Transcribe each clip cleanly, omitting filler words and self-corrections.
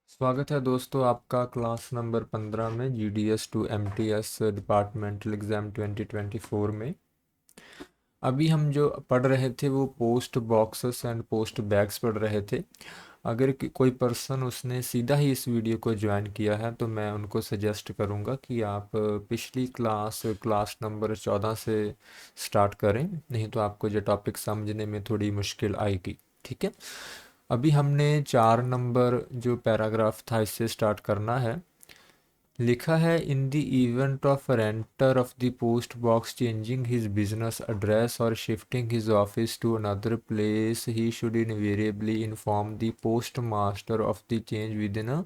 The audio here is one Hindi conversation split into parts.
स्वागत है दोस्तों आपका क्लास नंबर 15 में GDS to MTS departmental exam 2024 में। अभी हम जो पढ़ रहे थे वो post boxes and post bags पढ़ रहे थे। अगर कोई पर्सन उसने सीधा ही इस वीडियो को ज्वाइन किया है तो मैं उनको सजेस्ट करूंगा कि आप पिछली क्लास नंबर 14 से स्टार्ट करें, नहीं तो आपको जो टॉपिक समझने में थोड़ी मुश्किल आएगी। ठीक है, अभी हमने 4 नंबर जो पैराग्राफ था इससे स्टार्ट करना है। लिखा है, in the event of renter of the post box changing his business address और shifting his office to another place he should invariably inform the post master of the change within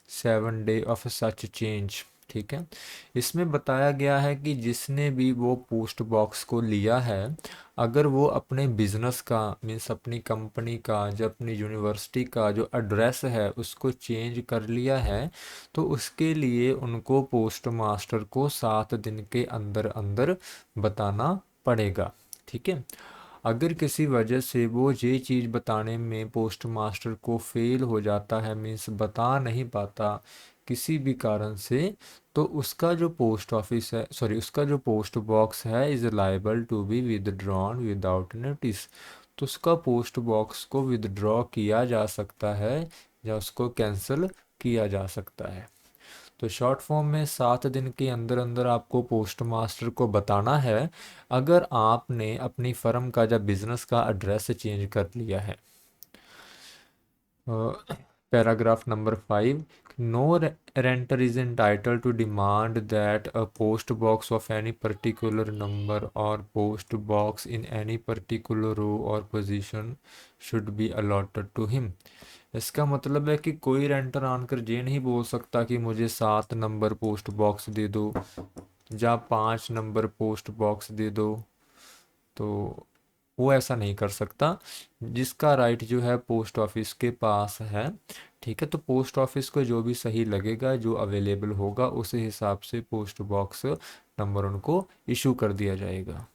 7 day of such change. ठीक है, इसमें बताया गया है कि जिसने भी वो पोस्ट बॉक्स को लिया है, अगर वो अपने बिजनेस का मीन्स अपनी कंपनी का जो अपनी यूनिवर्सिटी का जो एड्रेस है उसको चेंज कर लिया है, तो उसके लिए उनको पोस्ट मास्टर को 7 दिन के अंदर अंदर बताना पड़ेगा। ठीक है, अगर किसी वजह से वो ये चीज़ बताने में पोस्ट मास्टर को फेल हो जाता है, मीन्स बता नहीं पाता किसी भी कारण से, तो उसका जो पोस्ट ऑफिस है, सॉरी, उसका जो पोस्ट बॉक्स है is liable to be withdrawn without notice. तो उसका पोस्ट बॉक्स को विदड्रॉ किया जा सकता है या उसको कैंसिल किया जा सकता है। तो शॉर्ट फॉर्म में 7 दिन के अंदर अंदर आपको पोस्ट मास्टर को बताना है अगर आपने अपनी फर्म का या बिजनेस का एड्रेस चेंज कर लिया है। Paragraph number 5, no renter is entitled to demand that a post box of any particular number और post box in any particular row और position should be allotted to him. इसका मतलब है कि कोई रेंटर आकर ये नहीं बोल सकता कि मुझे 7 नंबर पोस्ट बॉक्स दे दो या 5 नंबर पोस्ट बॉक्स दे दो, तो वो ऐसा नहीं कर सकता। जिसका राइट जो है पोस्ट ऑफिस के पास है। ठीक है, तो पोस्ट ऑफिस को जो भी सही लगेगा, जो अवेलेबल होगा, उस हिसाब से पोस्ट बॉक्स नंबर उनको इशू कर दिया जाएगा।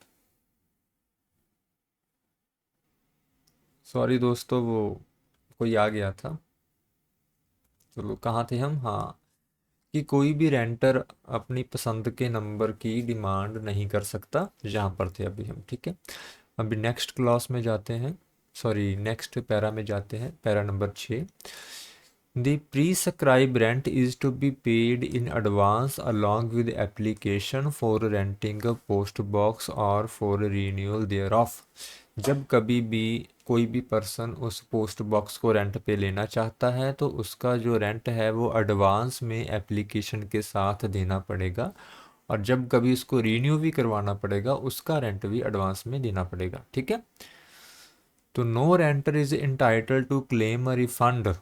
सॉरी दोस्तों, वो कोई आ गया था। चलो, कहाँ थे हम? हाँ, कि कोई भी रेंटर अपनी पसंद के नंबर की डिमांड नहीं कर सकता, जहाँ पर थे अभी हम। ठीक है, अभी नेक्स्ट क्लास में जाते हैं, सॉरी नेक्स्ट पैरा में जाते हैं, para number 6। The prescribed rent is to be paid in advance along with application for renting a post box or for renewal thereof। जब कभी भी कोई भी पर्सन उस पोस्ट बॉक्स को रेंट पे लेना चाहता है तो उसका जो रेंट है वो एडवांस में एप्लीकेशन के साथ देना पड़ेगा, और जब कभी उसको रीन्यू भी करवाना पड़ेगा उसका रेंट भी एडवांस में देना पड़ेगा। ठीक है, तो no renter is entitled to claim a refund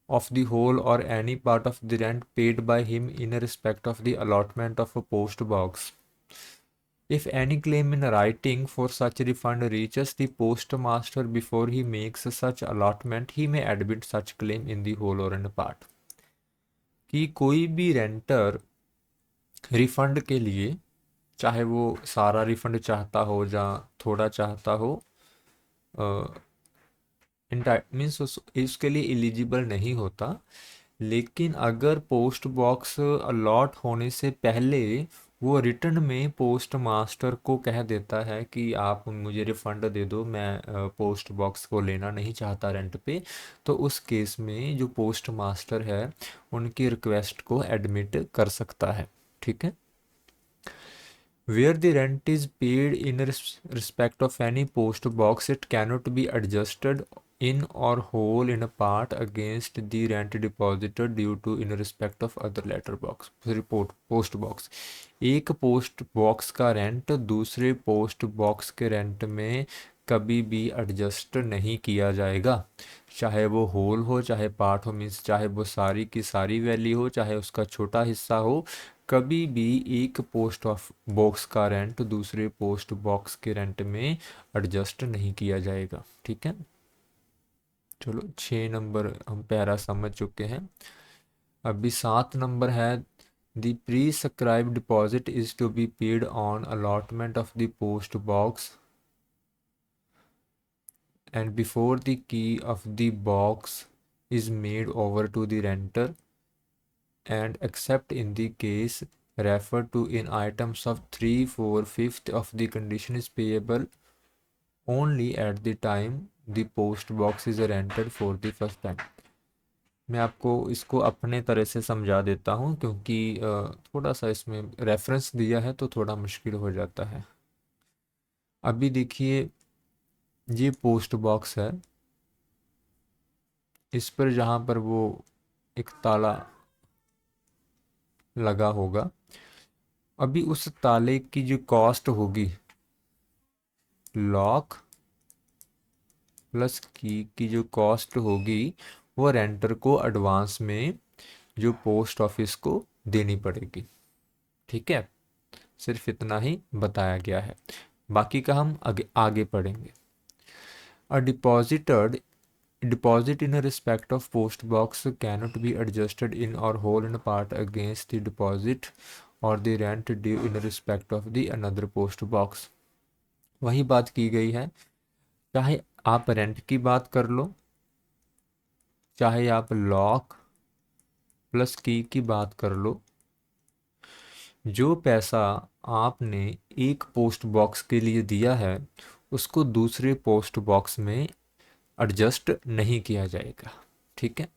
of the whole or any part of the rent paid by him in respect of the allotment of a post box. If any claim in writing for such refund reaches the postmaster before he makes such allotment, he may admit such claim in the whole or in part। कि कोई भी रेंटर रिफंड के लिए, चाहे वो सारा रिफंड चाहता हो या थोड़ा चाहता हो, मीन्स इसके लिए एलिजिबल नहीं होता। लेकिन अगर पोस्ट बॉक्स अलॉट होने से पहले वो रिटर्न में पोस्ट मास्टर को कह देता है कि आप मुझे रिफंड दे दो, मैं पोस्ट बॉक्स को लेना नहीं चाहता रेंट पे, तो उस केस में जो पोस्ट मास्टर है उनकी रिक्वेस्ट को एडमिट कर सकता है। ठीक है, where the rent is paid in respect of any post box, it cannot be adjusted in or whole in a part against the rent deposited due to in respect of other letter box report post box। एक पोस्ट बॉक्स का रेंट दूसरे पोस्ट बॉक्स के रेंट में कभी भी एडजस्ट नहीं किया जाएगा, चाहे वो होल हो चाहे पार्ट हो, मीन्स चाहे वो सारी की सारी वैल्यू हो चाहे उसका छोटा हिस्सा हो, कभी भी एक पोस्ट ऑफ बॉक्स का रेंट दूसरे पोस्ट बॉक्स के रेंट में एडजस्ट नहीं किया जाएगा। ठीक है, चलो 6 नंबर हम पैरा समझ चुके हैं। अभी 7 नंबर है, the pre-subscribed deposit is to be paid on allotment of the post box and before the key of the box is made over to the renter, and except in the case referred to in items of 3, 4, 5th of the condition is payable only at the time the post box is rented for the first time। मैं आपको इसको अपने तरह से समझा देता हूँ, क्योंकि थोड़ा सा इसमें रेफरेंस दिया है तो थोड़ा मुश्किल हो जाता है। अभी देखिए, ये पोस्ट बॉक्स है, इस पर जहाँ पर वो एक ताला लगा होगा, अभी उस ताले की जो कॉस्ट होगी, लॉक प्लस की जो कॉस्ट होगी, वो रेंटर को एडवांस में जो पोस्ट ऑफिस को देनी पड़ेगी। ठीक है, सिर्फ इतना ही बताया गया है, बाकी का हम आगे पढ़ेंगे। अ deposit in respect of post box cannot be adjusted in or whole in part against the deposit or the rent due in respect of the another post box। वही बात की गई है, चाहे आप रेंट की बात कर लो, चाहे आप लॉक प्लस की बात कर लो, जो पैसा आपने एक पोस्ट बॉक्स के लिए दिया है उसको दूसरे पोस्ट बॉक्स में एडजस्ट नहीं किया जाएगा। ठीक है,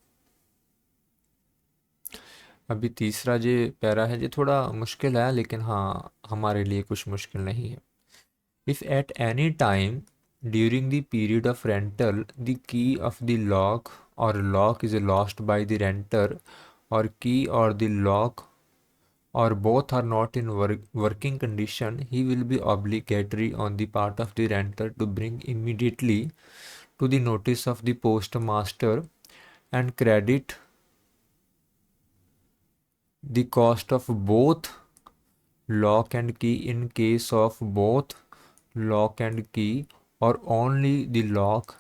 अभी तीसरा जो पैरा है ये थोड़ा मुश्किल है, लेकिन हाँ हमारे लिए कुछ मुश्किल नहीं है। If at any time during the period of rental the key of the lock और lock is lost by the renter और की और the lock or both are not in working condition, he will be obligatory on the part of the renter to bring immediately to the notice of the postmaster and credit the cost of both lock and key in case of both lock and key or only the lock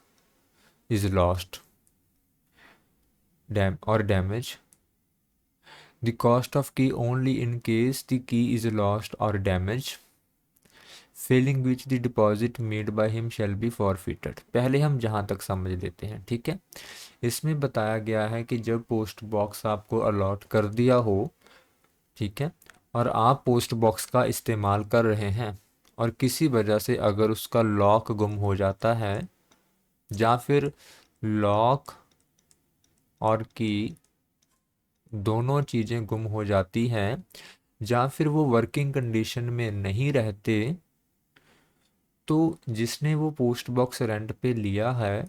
is lost or damaged, the cost of key only in case the key is lost or damaged, Fehling which the deposit made by him shall be forfeited. पहले हम जहाँ तक समझ लेते हैं। ठीक है, इसमें बताया गया है कि जब पोस्ट बॉक्स आपको अलॉट कर दिया हो, ठीक है, और आप पोस्ट बॉक्स का इस्तेमाल कर रहे हैं और किसी वजह से अगर उसका लॉक गुम हो जाता है या फिर लॉक और की दोनों चीज़ें गुम हो जाती हैं या फिर वो वर्किंग कंडीशन में नहीं रहते, तो जिसने वो पोस्ट बॉक्स रेंट पे लिया है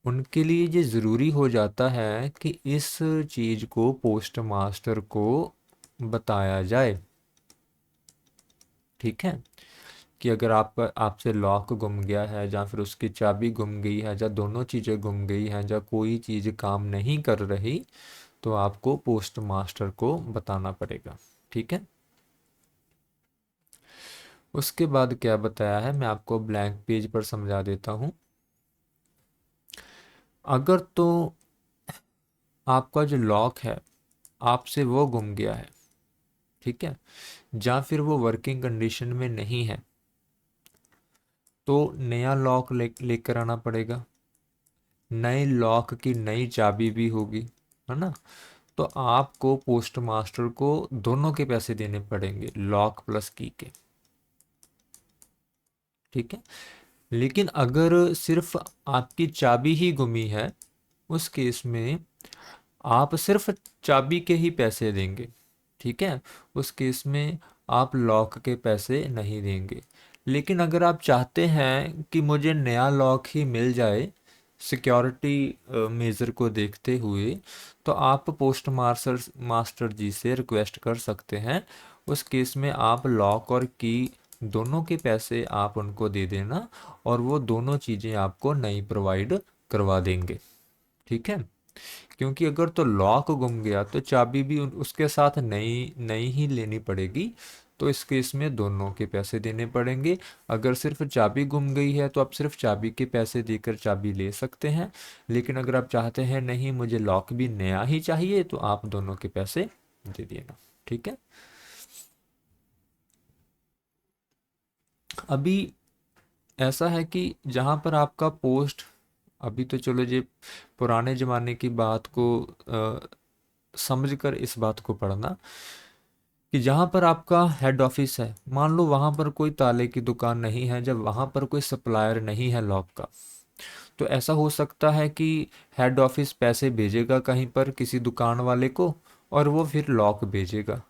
उनके लिए ये ज़रूरी हो जाता है कि इस चीज़ को पोस्ट मास्टर को बताया जाए। ठीक है, कि अगर आपसे लॉक गुम गया है या फिर उसकी चाबी गुम गई है या दोनों चीज़ें गुम गई हैं या कोई चीज़ काम नहीं कर रही, तो आपको पोस्ट मास्टर को बताना पड़ेगा। ठीक है, उसके बाद क्या बताया है मैं आपको ब्लैंक पेज पर समझा देता हूँ। अगर तो आपका जो लॉक है आपसे वो गुम गया है, ठीक है, या फिर वो वर्किंग कंडीशन में नहीं है, तो नया लॉक लेकर आना पड़ेगा। नए लॉक की नई चाबी भी होगी, है ना। तो आपको पोस्ट मास्टर को दोनों के पैसे देने पड़ेंगे, लॉक प्लस की के। ठीक है, लेकिन अगर सिर्फ आपकी चाबी ही गुमी है, उस केस में आप सिर्फ चाबी के ही पैसे देंगे। ठीक है, उस केस में आप लॉक के पैसे नहीं देंगे। लेकिन अगर आप चाहते हैं कि मुझे नया लॉक ही मिल जाए सिक्योरिटी मेजर को देखते हुए, तो आप पोस्ट मास्टर जी से रिक्वेस्ट कर सकते हैं। उस केस में आप लॉक और की दोनों के पैसे आप उनको दे देना और वो दोनों चीज़ें आपको नई प्रोवाइड करवा देंगे। ठीक है, क्योंकि अगर तो लॉक गुम गया तो चाबी भी उसके साथ नई नई ही लेनी पड़ेगी, तो इस केस में दोनों के पैसे देने पड़ेंगे। अगर सिर्फ चाबी गुम गई है तो आप सिर्फ चाबी के पैसे देकर चाबी ले सकते हैं, लेकिन अगर आप चाहते हैं नहीं मुझे लॉक भी नया ही चाहिए, तो आप दोनों के पैसे दे देना। ठीक है, अभी ऐसा है कि जहाँ पर आपका पोस्ट अभी तो चलो जी पुराने ज़माने की बात को समझ कर इस बात को पढ़ना कि जहाँ पर आपका हेड ऑफिस है, मान लो वहाँ पर कोई ताले की दुकान नहीं है, जब वहाँ पर कोई सप्लायर नहीं है लॉक का, तो ऐसा हो सकता है कि हेड ऑफिस पैसे भेजेगा कहीं पर किसी दुकान वाले को और वो फिर लॉक भेजेगा।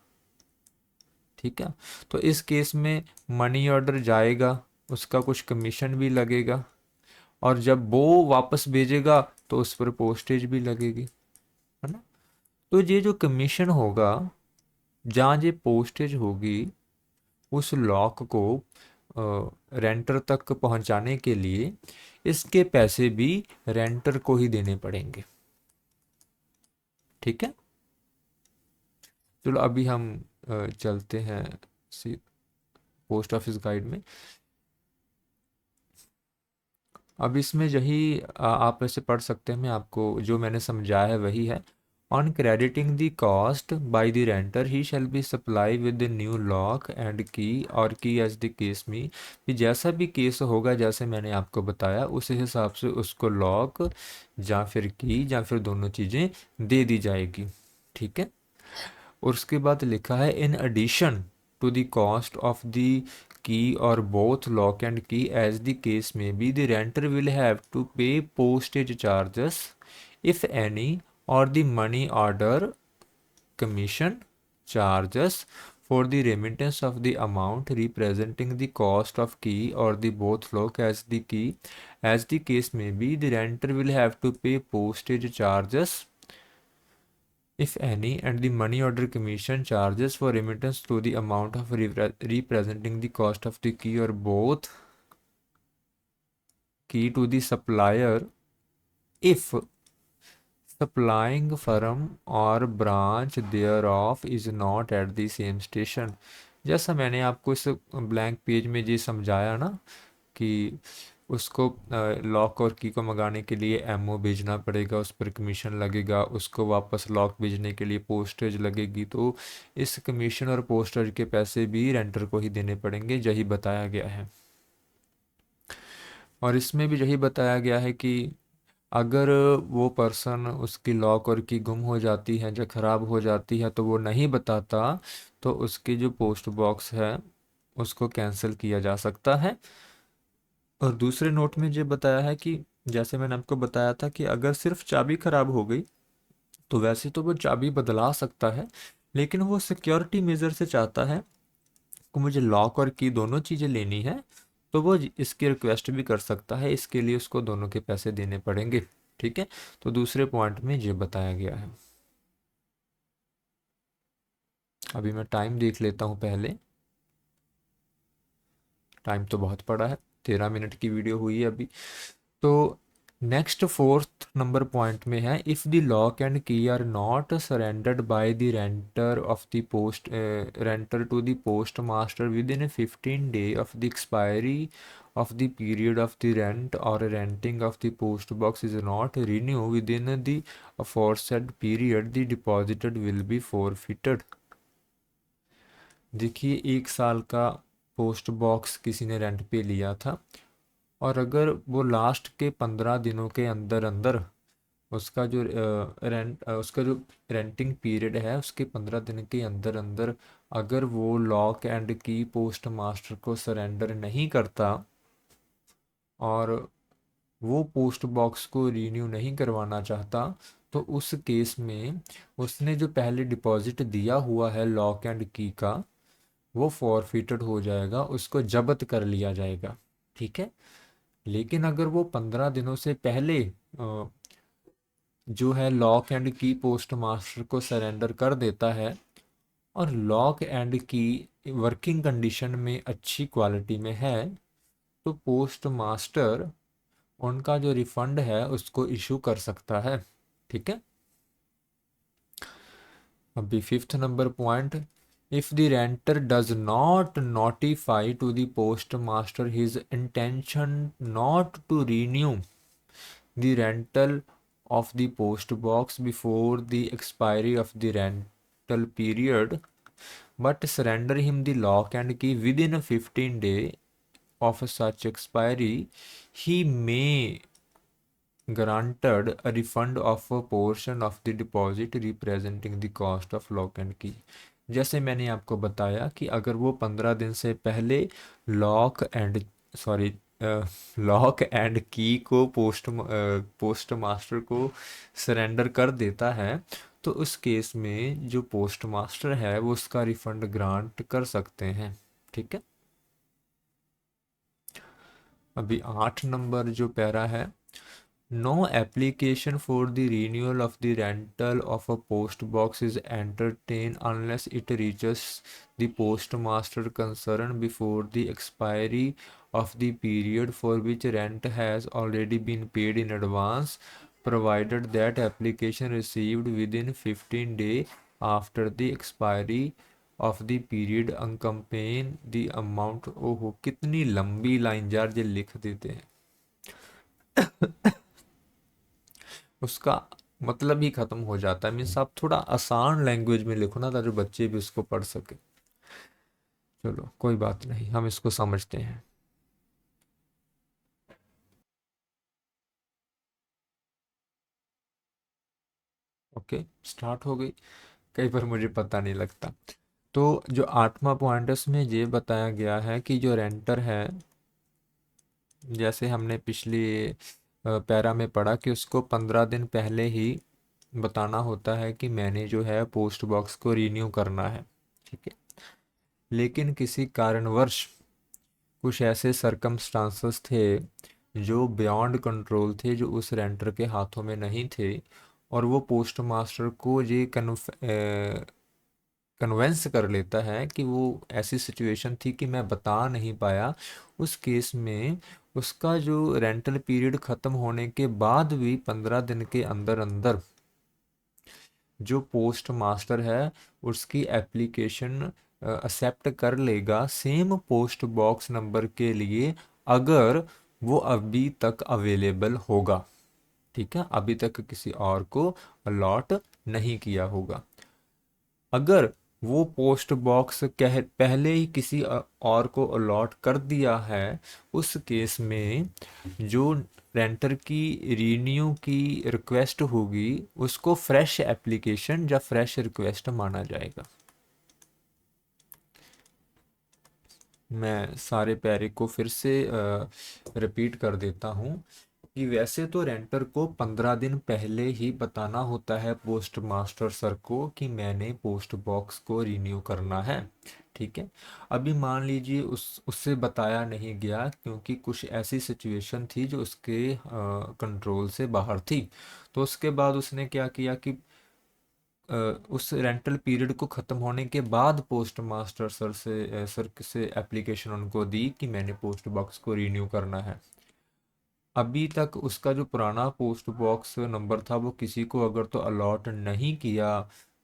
ठीक है, तो इस केस में मनी ऑर्डर जाएगा, उसका कुछ कमीशन भी लगेगा, और जब वो वापस भेजेगा तो उस पर पोस्टेज भी लगेगी, है ना। तो ये जो कमीशन होगा, जहाँ ये पोस्टेज होगी, उस लॉक को रेंटर तक पहुंचाने के लिए इसके पैसे भी रेंटर को ही देने पड़ेंगे। ठीक है, चलो अभी हम चलते हैं पोस्ट ऑफिस गाइड में। अब इसमें यही आप ऐसे पढ़ सकते हैं, मैं आपको जो मैंने समझाया है वही है। On crediting the cost by the रेंटर he shall be supply with the new lock and की और की एज द केस में, कि जैसा भी केस होगा जैसे मैंने आपको बताया उस हिसाब से उसको लॉक या फिर की या फिर दोनों चीज़ें दे दी जाएगी। ठीक है, और उसके बाद लिखा है in addition to the cost of the key और both lock and key as the case may be the renter will have to pay postage charges if any और the money order commission charges for the remittance of the amount representing the cost of key or the both lock as the key as the case may be, the renter will have to pay postage charges if any and the money order commission charges for remittance to the amount of representing the cost of the key or both key to the supplier if supplying firm or branch thereof is not at the same station। जैसा मैंने आपको इस ब्लैंक पेज में ये समझाया ना कि उसको लॉक और की को मंगाने के लिए एमओ भेजना पड़ेगा, उस पर कमीशन लगेगा, उसको वापस लॉक भेजने के लिए पोस्टेज लगेगी, तो इस कमीशन और पोस्टेज के पैसे भी रेंटर को ही देने पड़ेंगे, यही बताया गया है। और इसमें भी यही बताया गया है कि अगर वो पर्सन उसकी लॉक और की गुम हो जाती है या ख़राब हो जाती है तो वो नहीं बताता, तो उसकी जो पोस्ट बॉक्स है उसको कैंसिल किया जा सकता है। और दूसरे नोट में ये बताया है कि जैसे मैंने आपको बताया था कि अगर सिर्फ चाबी ख़राब हो गई तो वैसे तो वो चाबी बदला सकता है, लेकिन वो सिक्योरिटी मेजर से चाहता है कि मुझे लॉक और की दोनों चीज़ें लेनी है, तो वो इसकी रिक्वेस्ट भी कर सकता है, इसके लिए उसको दोनों के पैसे देने पड़ेंगे। ठीक है, तो दूसरे पॉइंट में ये बताया गया है। अभी मैं टाइम देख लेता हूँ पहले, टाइम तो बहुत पड़ा है, 13 मिनट की वीडियो हुई है अभी। तो नेक्स्ट फोर्थ नंबर पॉइंट में है if the lock and key are not surrendered by the renter of the post renter to the post master within 15 day of the expiry of the period of the rent or renting of the post box is not renewed within the aforesaid period, the deposited will be forfeited। देखिए 1 साल का पोस्ट बॉक्स किसी ने रेंट पे लिया था, और अगर वो लास्ट के 15 दिनों के अंदर अंदर उसका जो उसका जो रेंटिंग पीरियड है उसके 15 दिन के अंदर अंदर अगर वो लॉक एंड की पोस्ट मास्टर को सरेंडर नहीं करता और वो पोस्ट बॉक्स को रीन्यू नहीं करवाना चाहता, तो उस केस में उसने जो पहले डिपॉजिट दिया हुआ है लॉक एंड की का वो फॉरफिटेड हो जाएगा, उसको जब्त कर लिया जाएगा। ठीक है, लेकिन अगर वो 15 दिनों से पहले जो है लॉक एंड की पोस्ट मास्टर को सरेंडर कर देता है और लॉक एंड की वर्किंग कंडीशन में अच्छी क्वालिटी में है, तो पोस्ट मास्टर उनका जो रिफंड है उसको इशू कर सकता है। ठीक है, अभी fifth number point, if the renter does not notify to the post master his intention not to renew the rental of the post box before the expiry of the rental period but surrender him the lock and key within a 15 day of such expiry, he may granted a refund of a portion of the deposit representing the cost of lock and key। जैसे मैंने आपको बताया कि अगर वो 15 दिन से पहले lock and sorry lock and की को पोस्ट मास्टर को सरेंडर कर देता है, तो उस केस में जो पोस्ट मास्टर है वो उसका रिफंड ग्रांट कर सकते हैं। ठीक है। अभी 8 नंबर जो पैरा है, no application for the renewal of the rental of a post box is entertain unless it reaches the post master concern before the expiry of the period for which rent has already been paid in advance, provided that application received within 15 days after the expiry of the period accompany the amount। ओहो कितनी लंबी लाइन यार ये लिख देते हैं, उसका मतलब ही खत्म हो जाता है। मीन्स आप थोड़ा आसान लैंग्वेज में लिखो ना, ताकि बच्चे भी उसको पढ़ सके। चलो कोई बात नहीं, हम इसको समझते हैं। ओके स्टार्ट हो गई। कई बार मुझे पता नहीं लगता। तो जो 8वां पॉइंट है उसमें ये बताया गया है कि जो रेंटर है, जैसे हमने पिछली पैरा में पढ़ा कि उसको 15 दिन पहले ही बताना होता है कि मैंने जो है पोस्ट बॉक्स को रीन्यू करना है। ठीक है। लेकिन किसी कारणवश कुछ ऐसे सरकमस्टांसेस थे जो बियॉन्ड कंट्रोल थे, जो उस रेंटर के हाथों में नहीं थे, और वो पोस्ट मास्टर को ये कन्वेंस कर लेता है कि वो ऐसी सिचुएशन थी कि मैं बता नहीं पाया। उस केस में उसका जो रेंटल पीरियड ख़त्म होने के बाद भी 15 दिन के अंदर अंदर जो पोस्ट मास्टर है उसकी एप्लीकेशन एक्सेप्ट कर लेगा सेम पोस्ट बॉक्स नंबर के लिए, अगर वो अभी तक अवेलेबल होगा। ठीक है, अभी तक किसी और को अलॉट नहीं किया होगा। अगर वो पोस्ट बॉक्स कह पहले ही किसी और को अलॉट कर दिया है, उस केस में जो रेंटर की रीन्यू की रिक्वेस्ट होगी उसको फ्रेश एप्लीकेशन या फ्रेश रिक्वेस्ट माना जाएगा। मैं सारे पैरे को फिर से रिपीट कर देता हूँ कि वैसे तो रेंटर को 15 दिन पहले ही बताना होता है पोस्ट मास्टर सर को कि मैंने पोस्ट बॉक्स को रिन्यू करना है। ठीक है। अभी मान लीजिए उससे बताया नहीं गया क्योंकि कुछ ऐसी सिचुएशन थी जो उसके कंट्रोल से बाहर थी। तो उसके बाद उसने क्या किया कि उस रेंटल पीरियड को ख़त्म होने के बाद पोस्ट मास्टर सर से एप्लीकेशन उनको दी कि मैंने पोस्ट बॉक्स को रीन्यू करना है। अभी तक उसका जो पुराना पोस्ट बॉक्स नंबर था वो किसी को अगर तो अलॉट नहीं किया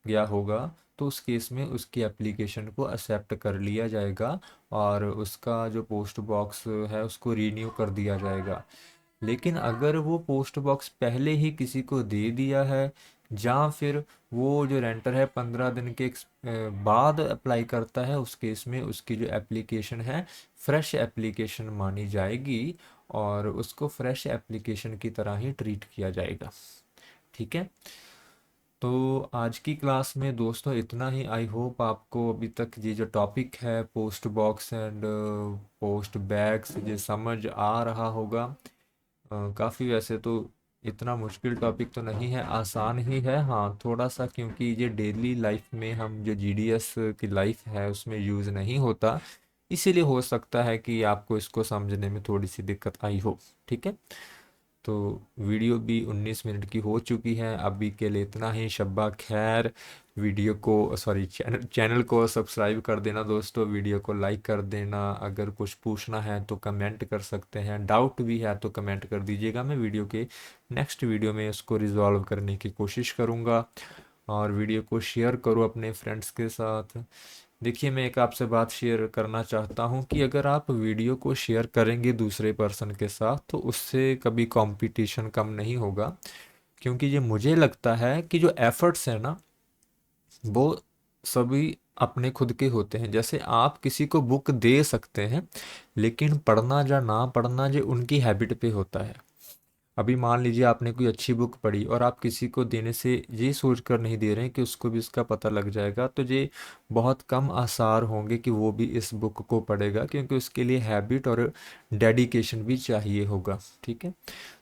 गया होगा, तो उस केस में उसकी एप्लीकेशन को एक्सेप्ट कर लिया जाएगा और उसका जो पोस्ट बॉक्स है उसको रीन्यू कर दिया जाएगा। लेकिन अगर वो पोस्ट बॉक्स पहले ही किसी को दे दिया है, या फिर वो जो रेंटर है 15 दिन के बाद अप्लाई करता है, उस केस में उसकी जो एप्लीकेशन है फ्रेश एप्लीकेशन मानी जाएगी और उसको फ्रेश एप्लीकेशन की तरह ही ट्रीट किया जाएगा। ठीक है। तो आज की क्लास में दोस्तों इतना ही। आई होप आपको अभी तक ये जो टॉपिक है post box and post bags ये समझ आ रहा होगा। काफ़ी वैसे तो इतना मुश्किल टॉपिक तो नहीं है, आसान ही है। हाँ थोड़ा सा, क्योंकि ये डेली लाइफ में हम जो जीडीएस की लाइफ है उसमें यूज़ नहीं होता, इसीलिए हो सकता है कि आपको इसको समझने में थोड़ी सी दिक्कत आई हो। ठीक है। तो वीडियो भी 19 मिनट की हो चुकी है। अभी के लिए इतना ही। शब्बा खैर। वीडियो को सॉरी चैनल को सब्सक्राइब कर देना दोस्तों, वीडियो को लाइक कर देना। अगर कुछ पूछना है तो कमेंट कर सकते हैं, डाउट भी है तो कमेंट कर दीजिएगा। मैं वीडियो के नेक्स्ट वीडियो में उसको रिजॉल्व करने की कोशिश करूँगा। और वीडियो को शेयर करो अपने फ्रेंड्स के साथ। देखिए मैं एक आपसे बात शेयर करना चाहता हूँ कि अगर आप वीडियो को शेयर करेंगे दूसरे पर्सन के साथ तो उससे कभी कंपटीशन कम नहीं होगा, क्योंकि ये मुझे लगता है कि जो एफर्ट्स हैं ना वो सभी अपने खुद के होते हैं। जैसे आप किसी को बुक दे सकते हैं, लेकिन पढ़ना या ना पढ़ना ये उनकी हैबिट पे होता है। अभी मान लीजिए आपने कोई अच्छी बुक पढ़ी और आप किसी को देने से ये सोच कर नहीं दे रहे हैं कि उसको भी इसका पता लग जाएगा, तो ये बहुत कम आसार होंगे कि वो भी इस बुक को पढ़ेगा, क्योंकि उसके लिए हैबिट और डेडिकेशन भी चाहिए होगा। ठीक है,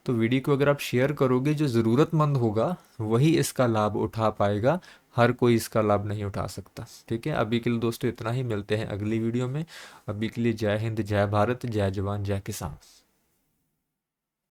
तो वीडियो को अगर आप शेयर करोगे, जो ज़रूरतमंद होगा वही इसका लाभ उठा पाएगा, हर कोई इसका लाभ नहीं उठा सकता। ठीक है, अभी के लिए दोस्तों इतना ही, मिलते हैं अगली वीडियो में। अभी के लिए जय हिंद, जय भारत, जय जवान, जय किसान।